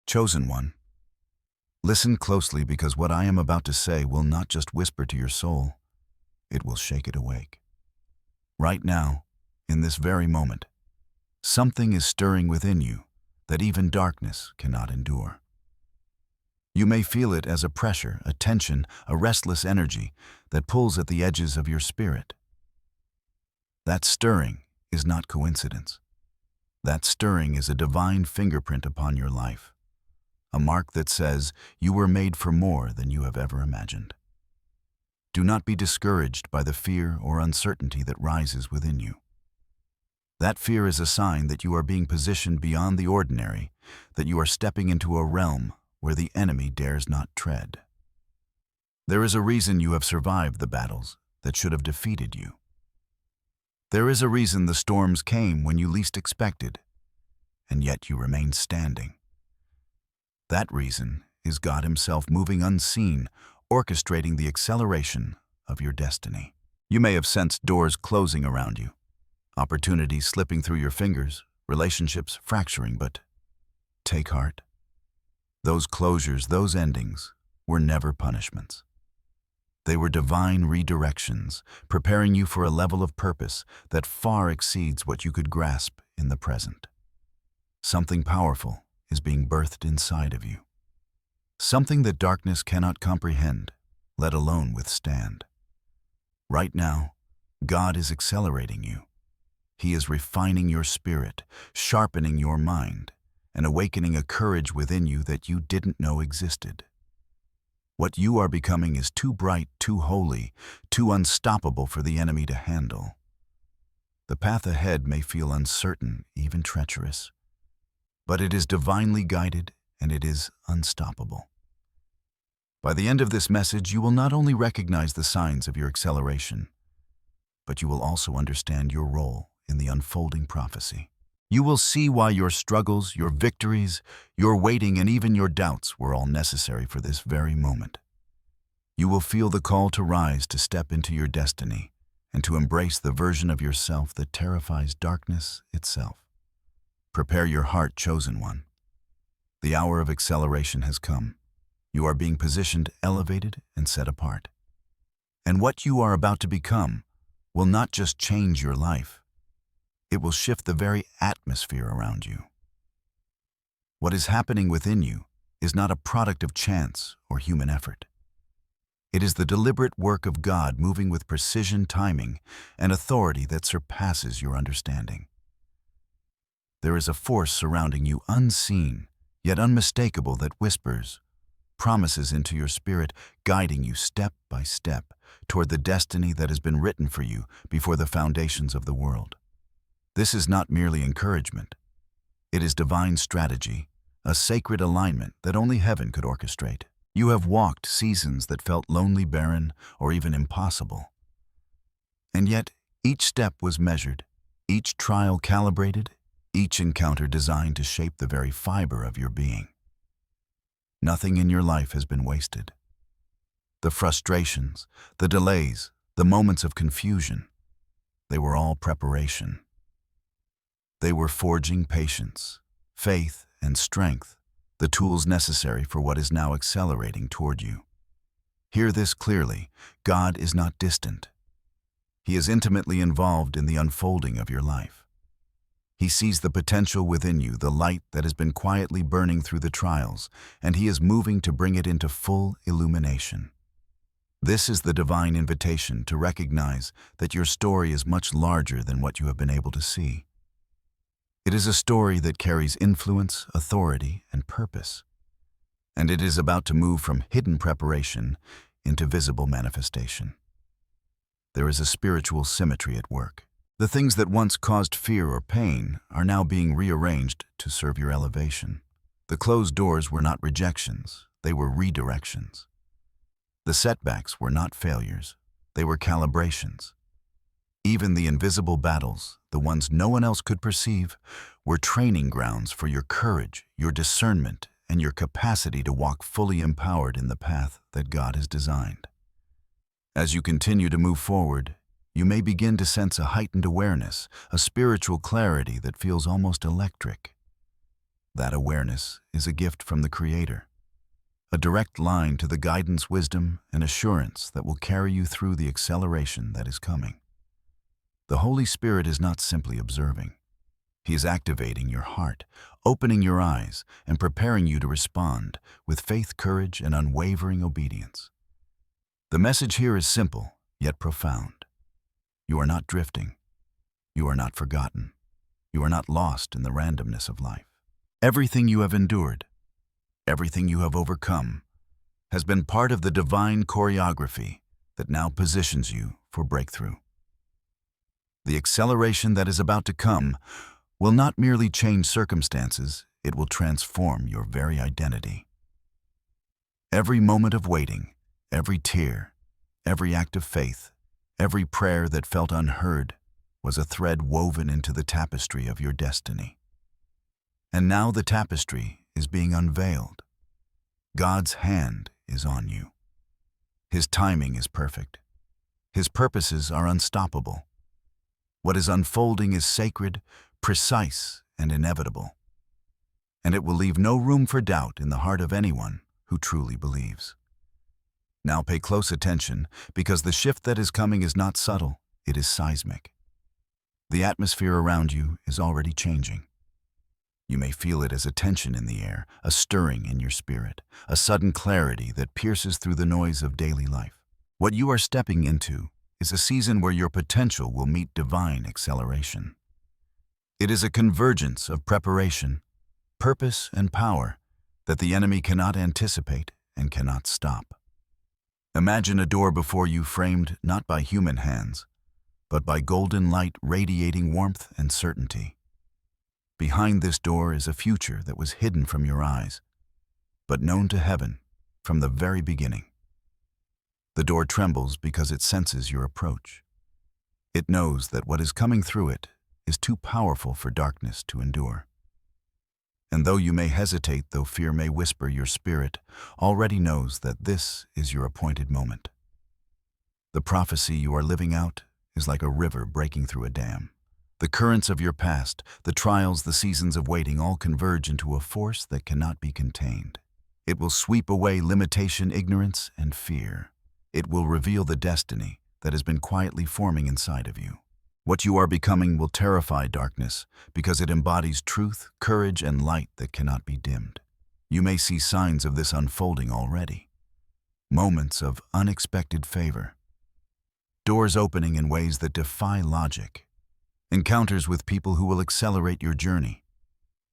Chosen one, listen closely because what I am about to say will not just whisper to your soul, it will shake it awake. Right now, in this very moment, something is stirring within you that even darkness cannot endure. You may feel it as a pressure, a tension, a restless energy that pulls at the edges of your spirit. That stirring is not coincidence. That stirring is a divine fingerprint upon your life, a mark that says you were made for more than you have ever imagined. Do not be discouraged by the fear or uncertainty that rises within you. That fear is a sign that you are being positioned beyond the ordinary, that you are stepping into a realm where the enemy dares not tread. There is a reason you have survived the battles that should have defeated you. There is a reason the storms came when you least expected, and yet you remained standing. That reason is God Himself moving unseen, orchestrating the acceleration of your destiny. You may have sensed doors closing around you, opportunities slipping through your fingers, relationships fracturing, but take heart. Those closures, those endings, were never punishments. They were divine redirections, preparing you for a level of purpose that far exceeds what you could grasp in the present. Something powerful is being birthed inside of you. Something that darkness cannot comprehend, let alone withstand. Right now, God is accelerating you. He is refining your spirit, sharpening your mind, and awakening a courage within you that you didn't know existed. What you are becoming is too bright, too holy, too unstoppable for the enemy to handle. The path ahead may feel uncertain, even treacherous, but it is divinely guided and it is unstoppable. By the end of this message, you will not only recognize the signs of your acceleration, but you will also understand your role in the unfolding prophecy. You will see why your struggles, your victories, your waiting, and even your doubts were all necessary for this very moment. You will feel the call to rise, to step into your destiny, and to embrace the version of yourself that terrifies darkness itself. Prepare your heart, chosen one. The hour of acceleration has come. You are being positioned, elevated, and set apart. And what you are about to become will not just change your life, it will shift the very atmosphere around you. What is happening within you is not a product of chance or human effort. It is the deliberate work of God moving with precision, timing, and authority that surpasses your understanding. There is a force surrounding you, unseen, yet unmistakable, that whispers promises into your spirit, guiding you step by step toward the destiny that has been written for you before the foundations of the world. This is not merely encouragement. It is divine strategy, a sacred alignment that only heaven could orchestrate. You have walked seasons that felt lonely, barren, or even impossible. And yet, each step was measured, each trial calibrated, each encounter designed to shape the very fiber of your being. Nothing in your life has been wasted. The frustrations, the delays, the moments of confusion, they were all preparation. They were forging patience, faith, and strength, the tools necessary for what is now accelerating toward you. Hear this clearly: God is not distant. He is intimately involved in the unfolding of your life. He sees the potential within you, the light that has been quietly burning through the trials, and He is moving to bring it into full illumination. This is the divine invitation to recognize that your story is much larger than what you have been able to see. It is a story that carries influence, authority, and purpose. And it is about to move from hidden preparation into visible manifestation. There is a spiritual symmetry at work. The things that once caused fear or pain are now being rearranged to serve your elevation. The closed doors were not rejections, they were redirections. The setbacks were not failures, they were calibrations. Even the invisible battles, the ones no one else could perceive, were training grounds for your courage, your discernment, and your capacity to walk fully empowered in the path that God has designed. As you continue to move forward, you may begin to sense a heightened awareness, a spiritual clarity that feels almost electric. That awareness is a gift from the Creator, a direct line to the guidance, wisdom, and assurance that will carry you through the acceleration that is coming. The Holy Spirit is not simply observing. He is activating your heart, opening your eyes, and preparing you to respond with faith, courage, and unwavering obedience. The message here is simple, yet profound. You are not drifting. You are not forgotten. You are not lost in the randomness of life. Everything you have endured, everything you have overcome, has been part of the divine choreography that now positions you for breakthrough. The acceleration that is about to come will not merely change circumstances, it will transform your very identity. Every moment of waiting, every tear, every act of faith, every prayer that felt unheard was a thread woven into the tapestry of your destiny. And now the tapestry is being unveiled. God's hand is on you. His timing is perfect. His purposes are unstoppable. What is unfolding is sacred, precise, and inevitable. And it will leave no room for doubt in the heart of anyone who truly believes. Now pay close attention, because the shift that is coming is not subtle, it is seismic. The atmosphere around you is already changing. You may feel it as a tension in the air, a stirring in your spirit, a sudden clarity that pierces through the noise of daily life. What you are stepping into is a season where your potential will meet divine acceleration. It is a convergence of preparation, purpose, and power that the enemy cannot anticipate and cannot stop. Imagine a door before you framed not by human hands, but by golden light radiating warmth and certainty. Behind this door is a future that was hidden from your eyes, but known to heaven from the very beginning. The door trembles because it senses your approach. It knows that what is coming through it is too powerful for darkness to endure. And though you may hesitate, though fear may whisper, your spirit already knows that this is your appointed moment. The prophecy you are living out is like a river breaking through a dam. The currents of your past, the trials, the seasons of waiting all converge into a force that cannot be contained. It will sweep away limitation, ignorance, and fear. It will reveal the destiny that has been quietly forming inside of you. What you are becoming will terrify darkness because it embodies truth, courage, and light that cannot be dimmed. You may see signs of this unfolding already. Moments of unexpected favor. Doors opening in ways that defy logic. Encounters with people who will accelerate your journey.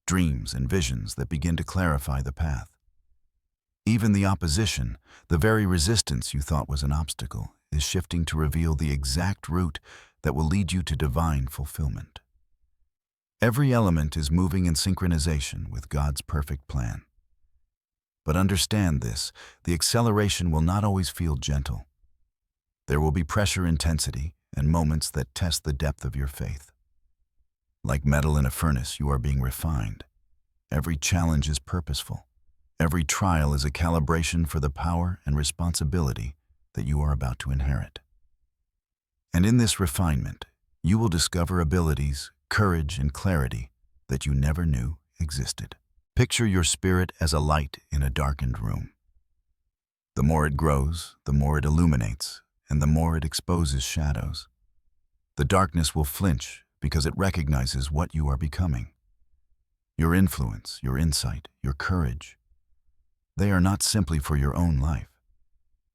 Dreams and visions that begin to clarify the path. Even the opposition, the very resistance you thought was an obstacle, is shifting to reveal the exact route that will lead you to divine fulfillment. Every element is moving in synchronization with God's perfect plan. But understand this, the acceleration will not always feel gentle. There will be pressure, intensity, and moments that test the depth of your faith. Like metal in a furnace, you are being refined. Every challenge is purposeful. Every trial is a calibration for the power and responsibility that you are about to inherit. And in this refinement, you will discover abilities, courage, and clarity that you never knew existed. Picture your spirit as a light in a darkened room. The more it grows, the more it illuminates, and the more it exposes shadows. The darkness will flinch because it recognizes what you are becoming. Your influence, your insight, your courage. They are not simply for your own life.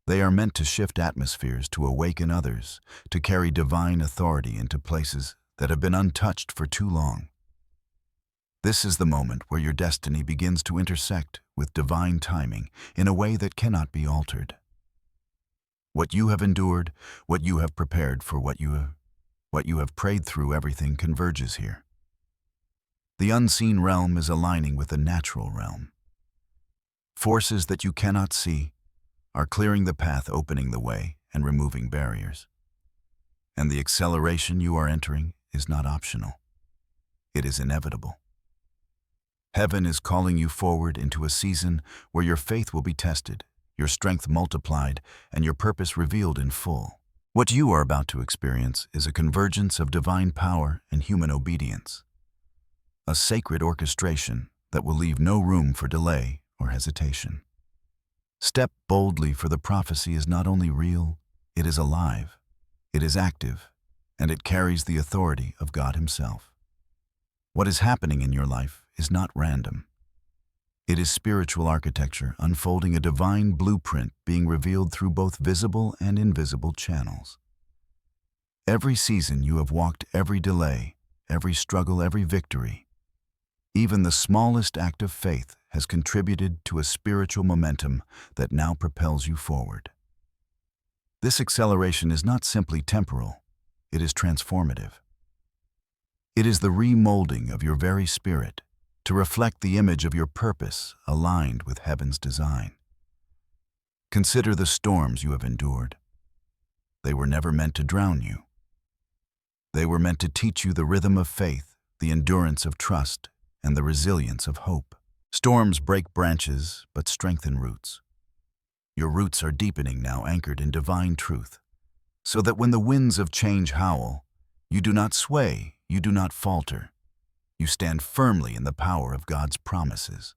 They are meant to shift atmospheres, to awaken others, to carry divine authority into places that have been untouched for too long. This is the moment where your destiny begins to intersect with divine timing in a way that cannot be altered. What you have endured, what you have prepared for, what you have prayed through, everything converges here. The unseen realm is aligning with the natural realm. Forces that you cannot see are clearing the path, opening the way, and removing barriers. And the acceleration you are entering is not optional. It is inevitable. Heaven is calling you forward into a season where your faith will be tested, your strength multiplied, and your purpose revealed in full. What you are about to experience is a convergence of divine power and human obedience. A sacred orchestration that will leave no room for delay or hesitation. Step boldly, for the prophecy is not only real, it is alive, it is active, and it carries the authority of God Himself. What is happening in your life is not random. It is spiritual architecture unfolding, a divine blueprint being revealed through both visible and invisible channels. Every season you have walked, every delay, every struggle, every victory, even the smallest act of faith has contributed to a spiritual momentum that now propels you forward. This acceleration is not simply temporal, it is transformative. It is the remolding of your very spirit to reflect the image of your purpose aligned with heaven's design. Consider the storms you have endured. They were never meant to drown you. They were meant to teach you the rhythm of faith, the endurance of trust, and the resilience of hope. Storms break branches, but strengthen roots. Your roots are deepening now, anchored in divine truth, so that when the winds of change howl, you do not sway, you do not falter. You stand firmly in the power of God's promises.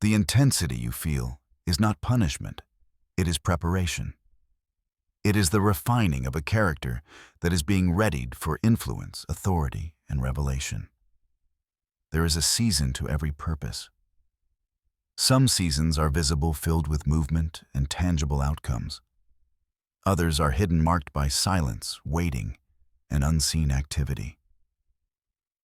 The intensity you feel is not punishment, it is preparation. It is the refining of a character that is being readied for influence, authority, and revelation. There is a season to every purpose. Some seasons are visible, filled with movement and tangible outcomes. Others are hidden, marked by silence, waiting, and unseen activity.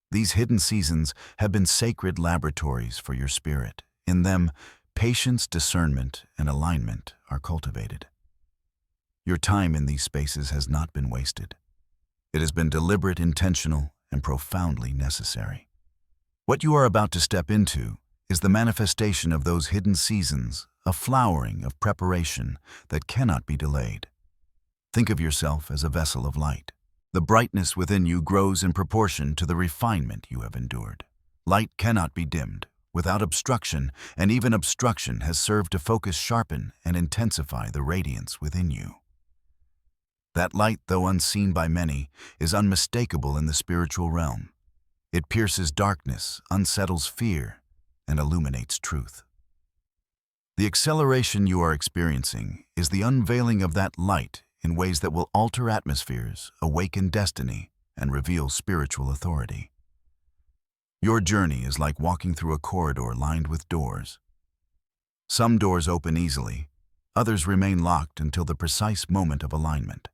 These hidden seasons have been sacred laboratories for your spirit. In them, patience, discernment, and alignment are cultivated. Your time in these spaces has not been wasted. It has been deliberate, intentional, and profoundly necessary. What you are about to step into is the manifestation of those hidden seasons, a flowering of preparation that cannot be delayed. Think of yourself as a vessel of light. The brightness within you grows in proportion to the refinement you have endured. Light cannot be dimmed, without obstruction, and even obstruction has served to focus, sharpen, and intensify the radiance within you. That light, though unseen by many, is unmistakable in the spiritual realm. It pierces darkness, unsettles fear, and illuminates truth. The acceleration you are experiencing is the unveiling of that light in ways that will alter atmospheres, awaken destiny, and reveal spiritual authority. Your journey is like walking through a corridor lined with doors. Some doors open easily, others remain locked until the precise moment of alignment.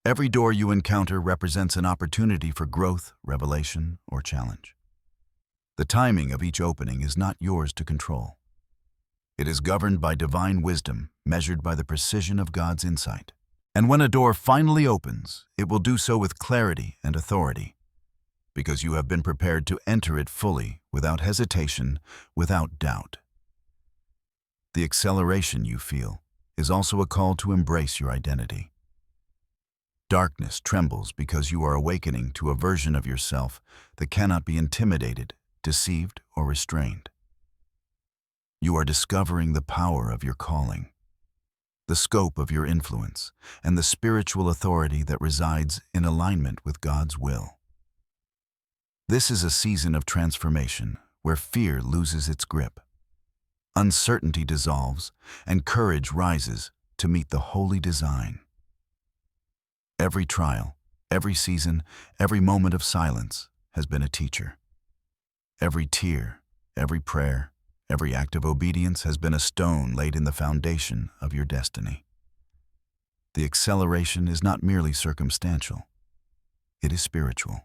Every door you encounter represents an opportunity for growth, revelation, or challenge. The timing of each opening is not yours to control. It is governed by divine wisdom, measured by the precision of God's insight. And when a door finally opens, it will do so with clarity and authority, because you have been prepared to enter it fully, without hesitation, without doubt. The acceleration you feel is also a call to embrace your identity. Darkness trembles because you are awakening to a version of yourself that cannot be intimidated, deceived, or restrained. You are discovering the power of your calling, the scope of your influence, and the spiritual authority that resides in alignment with God's will. This is a season of transformation where fear loses its grip, uncertainty dissolves, and courage rises to meet the holy design. Every trial, every season, every moment of silence has been a teacher. Every tear, every prayer, every act of obedience has been a stone laid in the foundation of your destiny. The acceleration is not merely circumstantial, it is spiritual.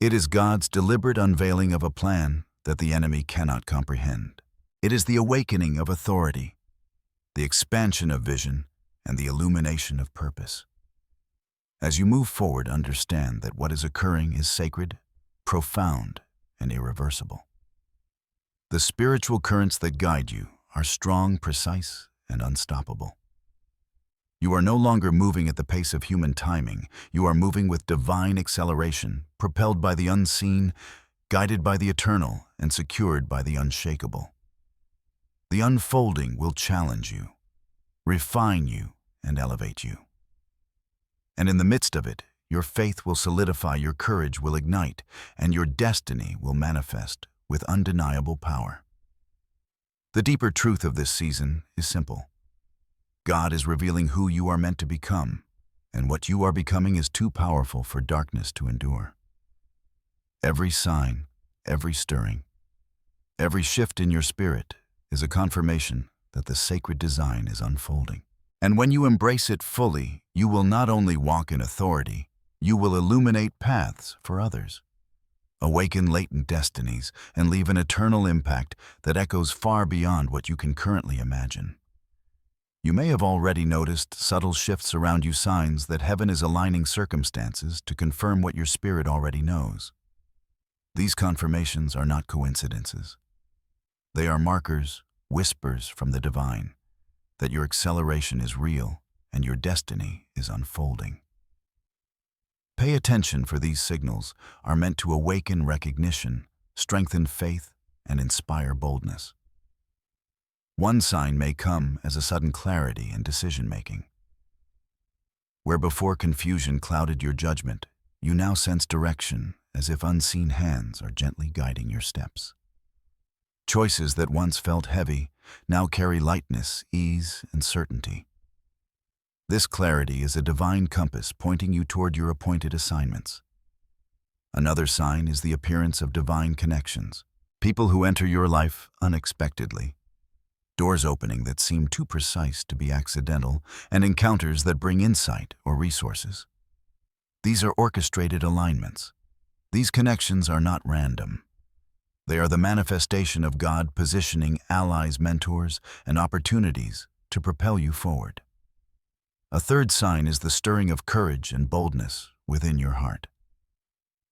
It is God's deliberate unveiling of a plan that the enemy cannot comprehend. It is the awakening of authority, the expansion of vision, and the illumination of purpose. As you move forward, understand that what is occurring is sacred, profound, and irreversible. The spiritual currents that guide you are strong, precise, and unstoppable. You are no longer moving at the pace of human timing. You are moving with divine acceleration, propelled by the unseen, guided by the eternal, and secured by the unshakable. The unfolding will challenge you, refine you, and elevate you. And in the midst of it, your faith will solidify, your courage will ignite, and your destiny will manifest with undeniable power. The deeper truth of this season is simple. God is revealing who you are meant to become, and what you are becoming is too powerful for darkness to endure. Every sign, every stirring, every shift in your spirit is a confirmation that the sacred design is unfolding. And when you embrace it fully, you will not only walk in authority, you will illuminate paths for others, awaken latent destinies, and leave an eternal impact that echoes far beyond what you can currently imagine. You may have already noticed subtle shifts around you, signs that heaven is aligning circumstances to confirm what your spirit already knows. These confirmations are not coincidences. They are markers, whispers from the divine, that your acceleration is real and your destiny is unfolding. Pay attention, for these signals are meant to awaken recognition, strengthen faith, and inspire boldness. One sign may come as a sudden clarity in decision-making. Where before confusion clouded your judgment, you now sense direction, as if unseen hands are gently guiding your steps. Choices that once felt heavy now carry lightness, ease, and certainty. This clarity is a divine compass pointing you toward your appointed assignments. Another sign is the appearance of divine connections, people who enter your life unexpectedly, doors opening that seem too precise to be accidental, and encounters that bring insight or resources. These are orchestrated alignments. These connections are not random. They are the manifestation of God positioning allies, mentors, and opportunities to propel you forward. A third sign is the stirring of courage and boldness within your heart.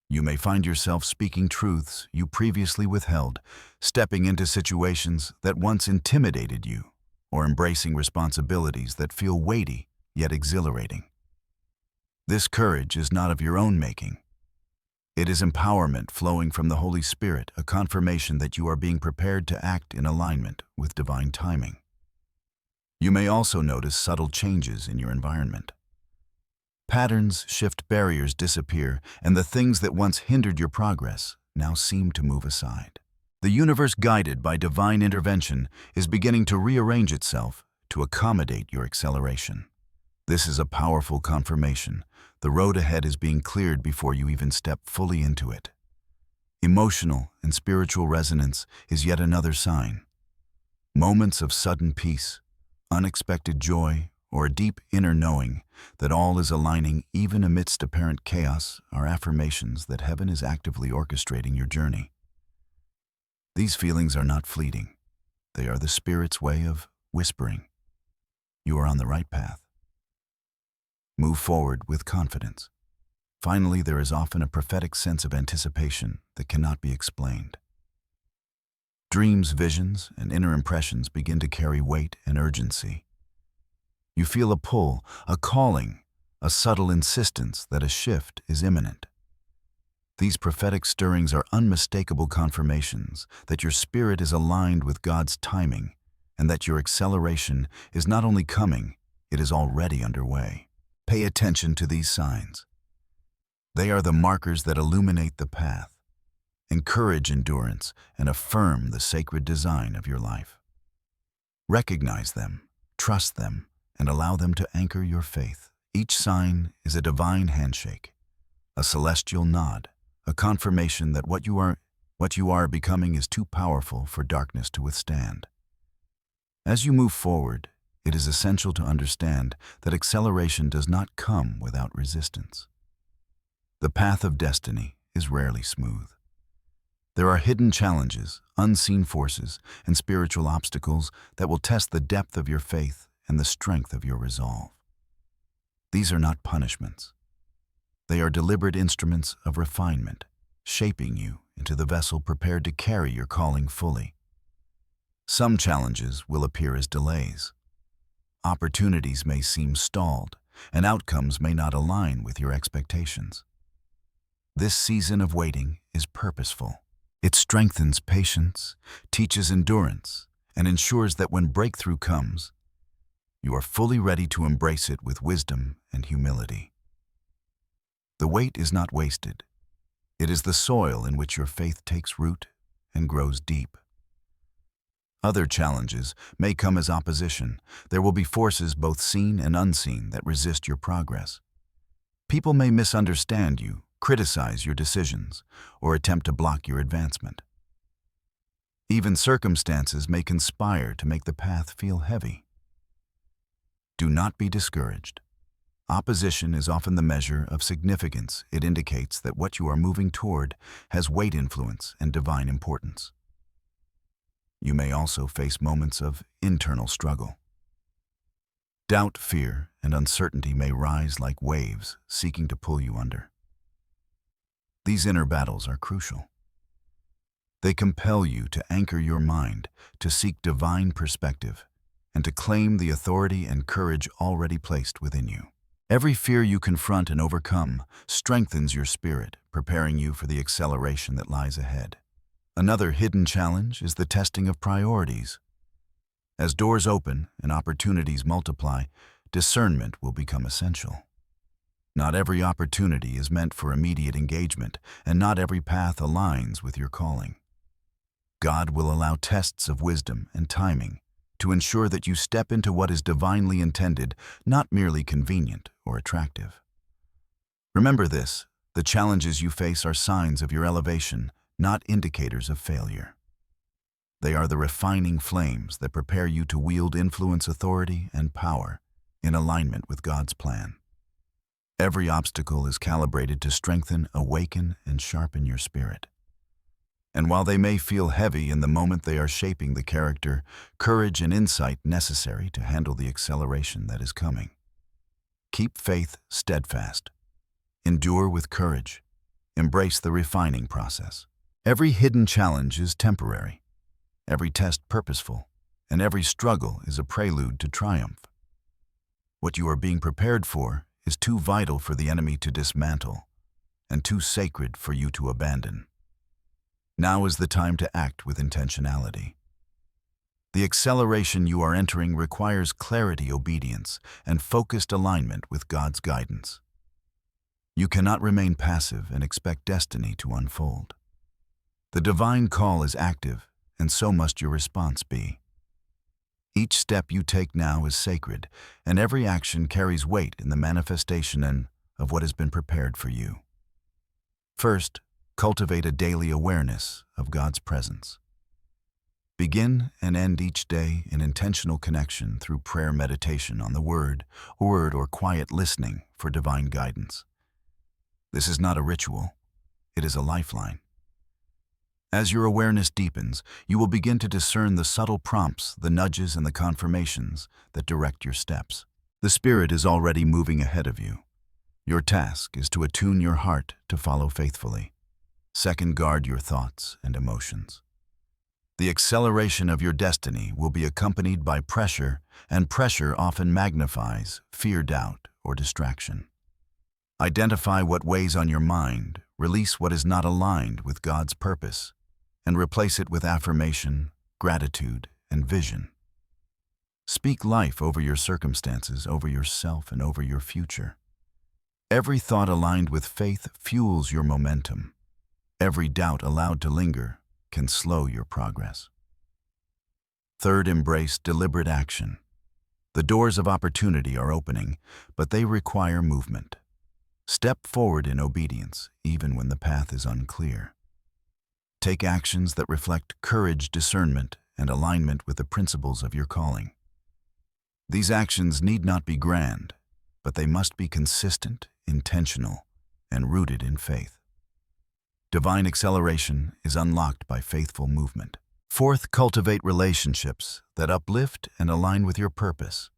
You may find yourself speaking truths you previously withheld, stepping into situations that once intimidated you, or embracing responsibilities that feel weighty yet exhilarating. This courage is not of your own making. It is empowerment flowing from the Holy Spirit, a confirmation that you are being prepared to act in alignment with divine timing. You may also notice subtle changes in your environment. Patterns shift, barriers disappear, and the things that once hindered your progress now seem to move aside. The universe, guided by divine intervention, is beginning to rearrange itself to accommodate your acceleration. This is a powerful confirmation. The road ahead is being cleared before you even step fully into it. Emotional and spiritual resonance is yet another sign. Moments of sudden peace, unexpected joy, or a deep inner knowing that all is aligning even amidst apparent chaos are affirmations that heaven is actively orchestrating your journey. These feelings are not fleeting. They are the Spirit's way of whispering, "You are on the right path. Move forward with confidence." Finally, there is often a prophetic sense of anticipation that cannot be explained. Dreams, visions, and inner impressions begin to carry weight and urgency. You feel a pull, a calling, a subtle insistence that a shift is imminent. These prophetic stirrings are unmistakable confirmations that your spirit is aligned with God's timing and that your acceleration is not only coming, it is already underway. Pay attention to these signs. They are the markers that illuminate the path, encourage endurance, and affirm the sacred design of your life. Recognize them, trust them, and allow them to anchor your faith. Each sign is a divine handshake, a celestial nod, a confirmation that what you are becoming is too powerful for darkness to withstand. As you move forward, it is essential to understand that acceleration does not come without resistance. The path of destiny is rarely smooth. There are hidden challenges, unseen forces, and spiritual obstacles that will test the depth of your faith and the strength of your resolve. These are not punishments. They are deliberate instruments of refinement, shaping you into the vessel prepared to carry your calling fully. Some challenges will appear as delays. Opportunities may seem stalled, and outcomes may not align with your expectations. This season of waiting is purposeful. It strengthens patience, teaches endurance, and ensures that when breakthrough comes, you are fully ready to embrace it with wisdom and humility. The wait is not wasted. It is the soil in which your faith takes root and grows deep. Other challenges may come as opposition. There will be forces, both seen and unseen, that resist your progress. People may misunderstand you, criticize your decisions, or attempt to block your advancement. Even circumstances may conspire to make the path feel heavy. Do not be discouraged. Opposition is often the measure of significance. It indicates that what you are moving toward has weight, influence, and divine importance. You may also face moments of internal struggle. Doubt, fear, and uncertainty may rise like waves, seeking to pull you under. These inner battles are crucial. They compel you to anchor your mind, to seek divine perspective, and to claim the authority and courage already placed within you. Every fear you confront and overcome strengthens your spirit, preparing you for the acceleration that lies ahead. Another hidden challenge is the testing of priorities. As doors open and opportunities multiply, discernment will become essential. Not every opportunity is meant for immediate engagement, and not every path aligns with your calling. God will allow tests of wisdom and timing to ensure that you step into what is divinely intended, not merely convenient or attractive. Remember this: the challenges you face are signs of your elevation, not indicators of failure. They are the refining flames that prepare you to wield influence, authority, and power in alignment with God's plan. Every obstacle is calibrated to strengthen, awaken, and sharpen your spirit. And while they may feel heavy in the moment, they are shaping the character, courage, and insight necessary to handle the acceleration that is coming. Keep faith steadfast. Endure with courage. Embrace the refining process. Every hidden challenge is temporary, every test purposeful, and every struggle is a prelude to triumph. What you are being prepared for is too vital for the enemy to dismantle, and too sacred for you to abandon. Now is the time to act with intentionality. The acceleration you are entering requires clarity, obedience, and focused alignment with God's guidance. You cannot remain passive and expect destiny to unfold. The divine call is active, and so must your response be. Each step you take now is sacred, and every action carries weight in the manifestation of what has been prepared for you. First, cultivate a daily awareness of God's presence. Begin and end each day in intentional connection through prayer, meditation on the Word, or quiet listening for divine guidance. This is not a ritual, it is a lifeline. As your awareness deepens, you will begin to discern the subtle prompts, the nudges, and the confirmations that direct your steps. The Spirit is already moving ahead of you. Your task is to attune your heart to follow faithfully. Second, guard your thoughts and emotions. The acceleration of your destiny will be accompanied by pressure, and pressure often magnifies fear, doubt, or distraction. Identify what weighs on your mind, release what is not aligned with God's purpose, and replace it with affirmation, gratitude, and vision. Speak life over your circumstances, over yourself, and over your future. Every thought aligned with faith fuels your momentum. Every doubt allowed to linger can slow your progress. Third, embrace deliberate action. The doors of opportunity are opening, but they require movement. Step forward in obedience, even when the path is unclear. Take actions that reflect courage, discernment, and alignment with the principles of your calling. These actions need not be grand, but they must be consistent, intentional, and rooted in faith. Divine acceleration is unlocked by faithful movement. Fourth, cultivate relationships that uplift and align with your purpose.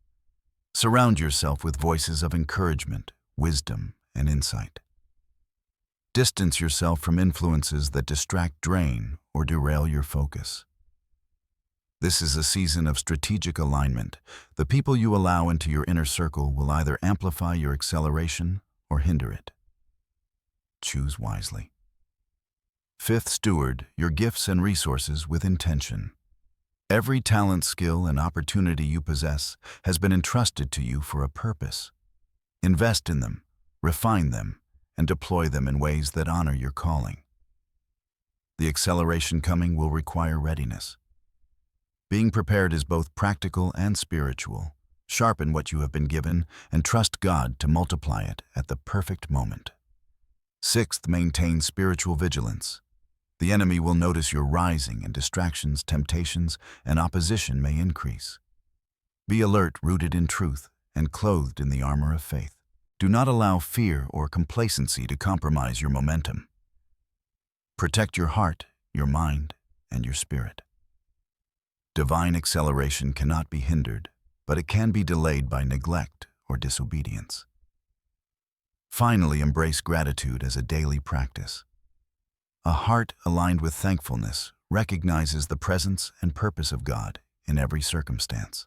Surround yourself with voices of encouragement, wisdom, and insight. Distance yourself from influences that distract, drain, or derail your focus. This is a season of strategic alignment. The people you allow into your inner circle will either amplify your acceleration or hinder it. Choose wisely. Fifth, steward your gifts and resources with intention. Every talent, skill, and opportunity you possess has been entrusted to you for a purpose. Invest in them, refine them, and deploy them in ways that honor your calling. The acceleration coming will require readiness. Being prepared is both practical and spiritual. Sharpen what you have been given and trust God to multiply it at the perfect moment. Sixth, maintain spiritual vigilance. The enemy will notice your rising, and distractions, temptations, and opposition may increase. Be alert, rooted in truth, and clothed in the armor of faith. Do not allow fear or complacency to compromise your momentum. Protect your heart, your mind, and your spirit. Divine acceleration cannot be hindered, but it can be delayed by neglect or disobedience. Finally, embrace gratitude as a daily practice. A heart aligned with thankfulness recognizes the presence and purpose of God in every circumstance.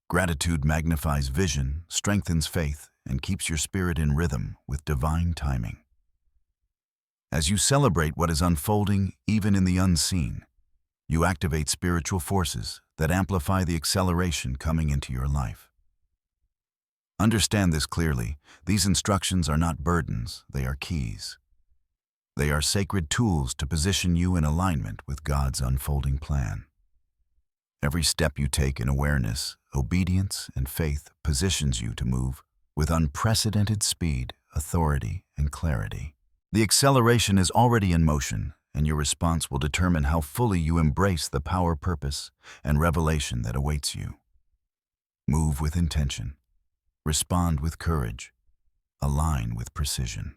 Gratitude magnifies vision, strengthens faith, and keeps your spirit in rhythm with divine timing. As you celebrate what is unfolding even in the unseen, you activate spiritual forces that amplify the acceleration coming into your life. Understand this clearly. These instructions are not burdens, they are keys. They are sacred tools to position you in alignment with God's unfolding plan. Every step you take in awareness, obedience, and faith positions you to move with unprecedented speed, authority, and clarity. The acceleration is already in motion, and your response will determine how fully you embrace the power, purpose, and revelation that awaits you. Move with intention. Respond with courage. Align with precision.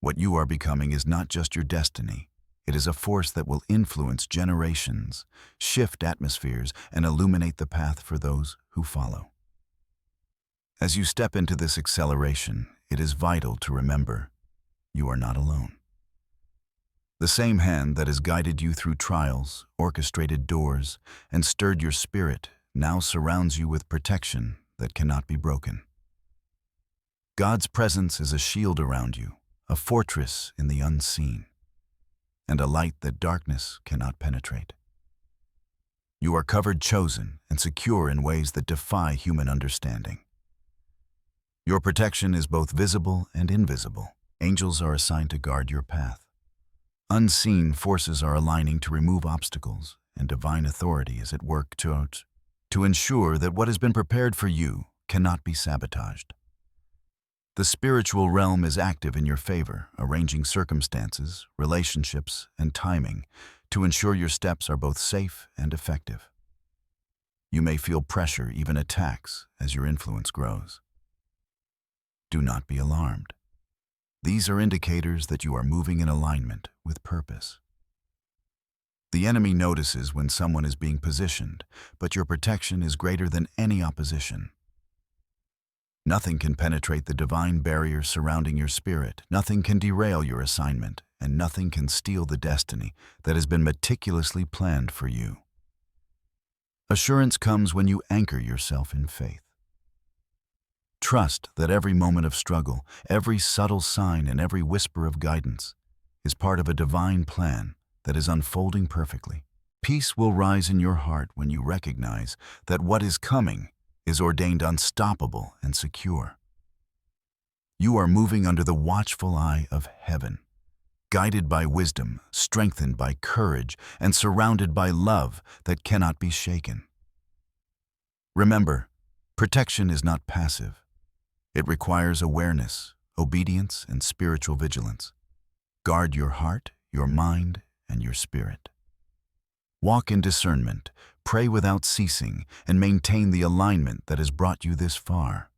What you are becoming is not just your destiny. It is a force that will influence generations, shift atmospheres, and illuminate the path for those who follow. As you step into this acceleration, it is vital to remember you are not alone. The same hand that has guided you through trials, orchestrated doors, and stirred your spirit now surrounds you with protection that cannot be broken. God's presence is a shield around you, a fortress in the unseen, and a light that darkness cannot penetrate. You are covered, chosen, and secure in ways that defy human understanding. Your protection is both visible and invisible. Angels are assigned to guard your path. Unseen forces are aligning to remove obstacles, and divine authority is at work to ensure that what has been prepared for you cannot be sabotaged. The spiritual realm is active in your favor, arranging circumstances, relationships, and timing to ensure your steps are both safe and effective. You may feel pressure, even attacks, as your influence grows. Do not be alarmed. These are indicators that you are moving in alignment with purpose. The enemy notices when someone is being positioned, but your protection is greater than any opposition. Nothing can penetrate the divine barrier surrounding your spirit. Nothing can derail your assignment, and nothing can steal the destiny that has been meticulously planned for you. Assurance comes when you anchor yourself in faith. Trust that every moment of struggle, every subtle sign, and every whisper of guidance is part of a divine plan that is unfolding perfectly. Peace will rise in your heart when you recognize that what is coming is ordained unstoppable and secure. You are moving under the watchful eye of heaven, guided by wisdom, strengthened by courage, and surrounded by love that cannot be shaken. Remember, protection is not passive. It requires awareness, obedience, and spiritual vigilance. Guard your heart, your mind, and your spirit. Walk in discernment, pray without ceasing, and maintain the alignment that has brought you this far.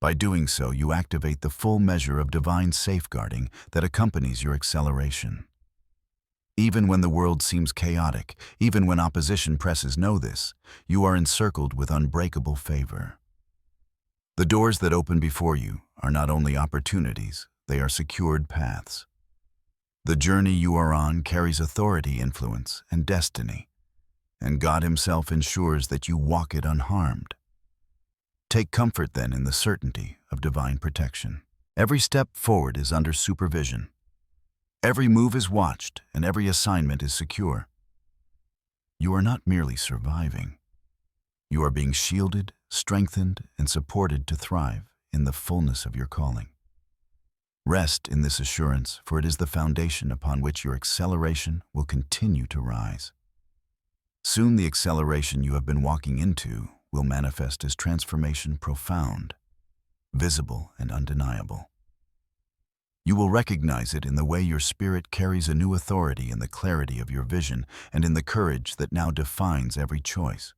By doing so, you activate the full measure of divine safeguarding that accompanies your acceleration. Even when the world seems chaotic, even when opposition presses, know this: you are encircled with unbreakable favor. The doors that open before you are not only opportunities, they are secured paths. The journey you are on carries authority, influence, and destiny, and God Himself ensures that you walk it unharmed. Take comfort then in the certainty of divine protection. Every step forward is under supervision. Every move is watched, and every assignment is secure. You are not merely surviving. You are being shielded, strengthened, and supported to thrive in the fullness of your calling. Rest in this assurance, for it is the foundation upon which your acceleration will continue to rise. Soon the acceleration you have been walking into will manifest as transformation profound, visible, and undeniable. You will recognize it in the way your spirit carries a new authority, in the clarity of your vision, and in the courage that now defines every choice.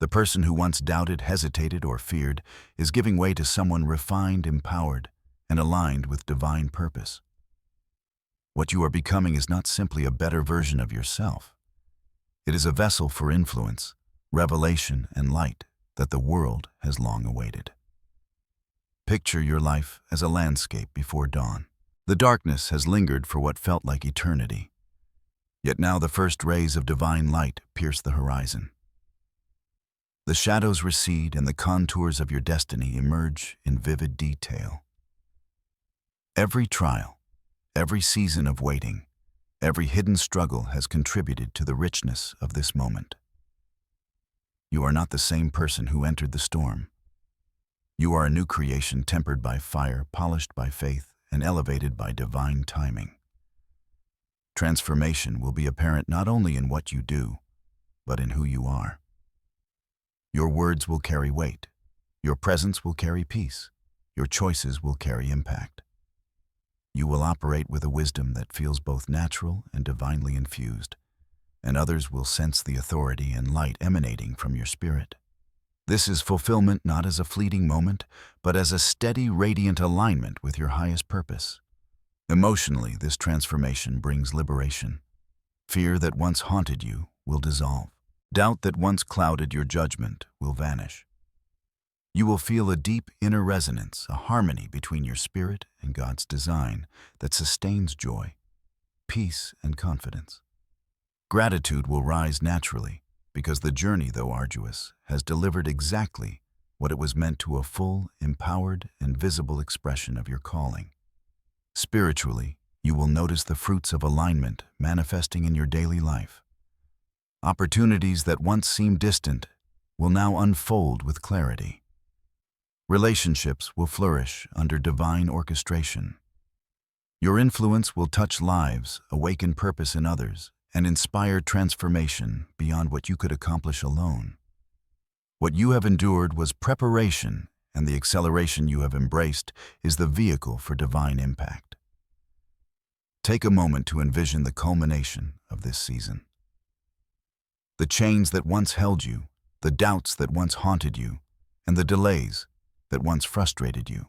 The person who once doubted, hesitated, or feared is giving way to someone refined, empowered, and aligned with divine purpose. What you are becoming is not simply a better version of yourself. It is a vessel for influence, revelation, and light that the world has long awaited. Picture your life as a landscape before dawn. The darkness has lingered for what felt like eternity. Yet now the first rays of divine light pierce the horizon. The shadows recede and the contours of your destiny emerge in vivid detail. Every trial, every season of waiting, every hidden struggle has contributed to the richness of this moment. You are not the same person who entered the storm. You are a new creation, tempered by fire, polished by faith, and elevated by divine timing. Transformation will be apparent not only in what you do, but in who you are. Your words will carry weight. Your presence will carry peace. Your choices will carry impact. You will operate with a wisdom that feels both natural and divinely infused, and others will sense the authority and light emanating from your spirit. This is fulfillment not as a fleeting moment, but as a steady, radiant alignment with your highest purpose. Emotionally, this transformation brings liberation. Fear that once haunted you will dissolve. Doubt that once clouded your judgment will vanish. You will feel a deep inner resonance, a harmony between your spirit and God's design that sustains joy, peace, and confidence. Gratitude will rise naturally, because the journey, though arduous, has delivered exactly what it was meant to, a full, empowered, and visible expression of your calling. Spiritually, you will notice the fruits of alignment manifesting in your daily life. Opportunities that once seemed distant will now unfold with clarity. Relationships will flourish under divine orchestration. Your influence will touch lives, awaken purpose in others, and inspire transformation beyond what you could accomplish alone. What you have endured was preparation, and the acceleration you have embraced is the vehicle for divine impact. Take a moment to envision the culmination of this season. The chains that once held you, the doubts that once haunted you, and the delays that once frustrated you.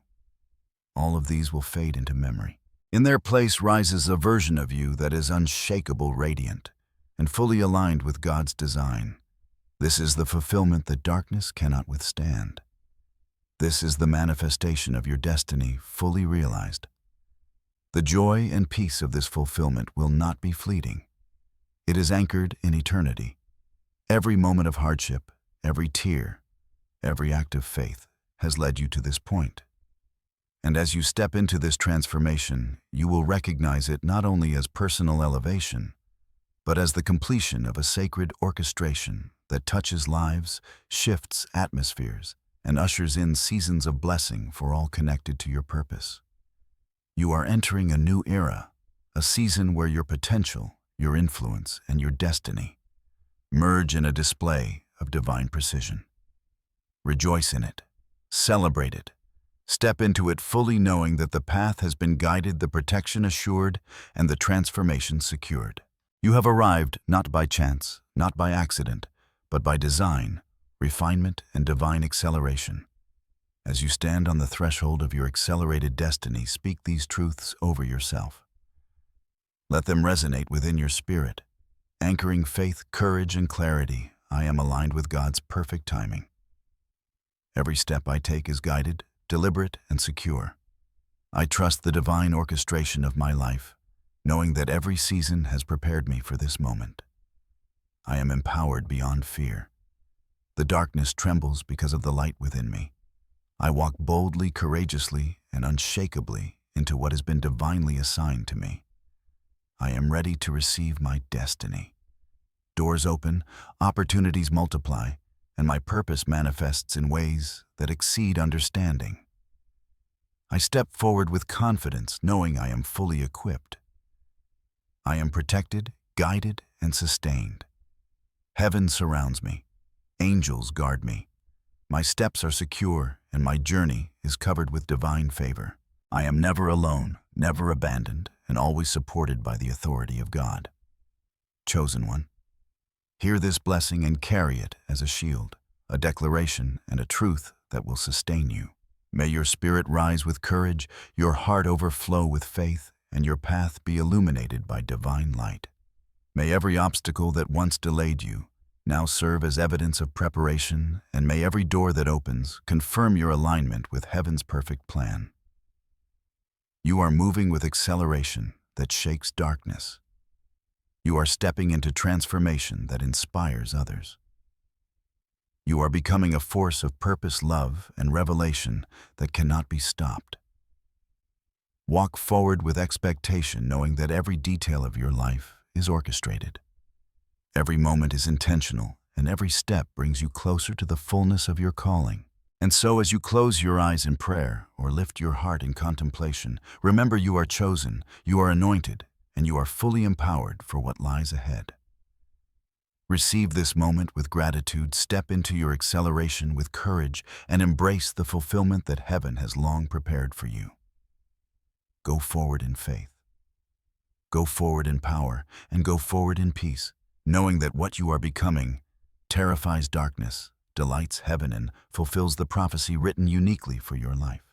All of these will fade into memory. In their place rises a version of you that is unshakable, radiant, and fully aligned with God's design. This is the fulfillment that darkness cannot withstand. This is the manifestation of your destiny fully realized. The joy and peace of this fulfillment will not be fleeting. It is anchored in eternity. Every moment of hardship, every tear, every act of faith has led you to this point. And as you step into this transformation, you will recognize it not only as personal elevation, but as the completion of a sacred orchestration that touches lives, shifts atmospheres, and ushers in seasons of blessing for all connected to your purpose. You are entering a new era, a season where your potential, your influence, and your destiny merge in a display of divine precision. Rejoice in it. Celebrate it. Step into it fully knowing that the path has been guided, the protection assured, and the transformation secured. You have arrived not by chance, not by accident, but by design, refinement, and divine acceleration. As you stand on the threshold of your accelerated destiny, speak these truths over yourself. Let them resonate within your spirit, anchoring faith, courage, and clarity. I am aligned with God's perfect timing. Every step I take is guided, deliberate, and secure. I trust the divine orchestration of my life, knowing that every season has prepared me for this moment. I am empowered beyond fear. The darkness trembles because of the light within me. I walk boldly, courageously, and unshakably into what has been divinely assigned to me. I am ready to receive my destiny. Doors open, opportunities multiply, and my purpose manifests in ways that exceed understanding. I step forward with confidence, knowing I am fully equipped. I am protected, guided, and sustained. Heaven surrounds me. Angels guard me. My steps are secure, and my journey is covered with divine favor. I am never alone, never abandoned, and always supported by the authority of God. Chosen one, hear this blessing and carry it as a shield, a declaration and a truth that will sustain you. May your spirit rise with courage, your heart overflow with faith, and your path be illuminated by divine light. May every obstacle that once delayed you now serve as evidence of preparation, and may every door that opens confirm your alignment with heaven's perfect plan. You are moving with acceleration that shakes darkness. You are stepping into transformation that inspires others. You are becoming a force of purpose, love, and revelation that cannot be stopped. Walk forward with expectation, knowing that every detail of your life is orchestrated. Every moment is intentional, and every step brings you closer to the fullness of your calling. And so, as you close your eyes in prayer or lift your heart in contemplation, remember you are chosen, you are anointed, and you are fully empowered for what lies ahead. Receive this moment with gratitude, step into your acceleration with courage, and embrace the fulfillment that heaven has long prepared for you. Go forward in faith. Go forward in power, and go forward in peace, knowing that what you are becoming terrifies darkness, delights heaven, and fulfills the prophecy written uniquely for your life.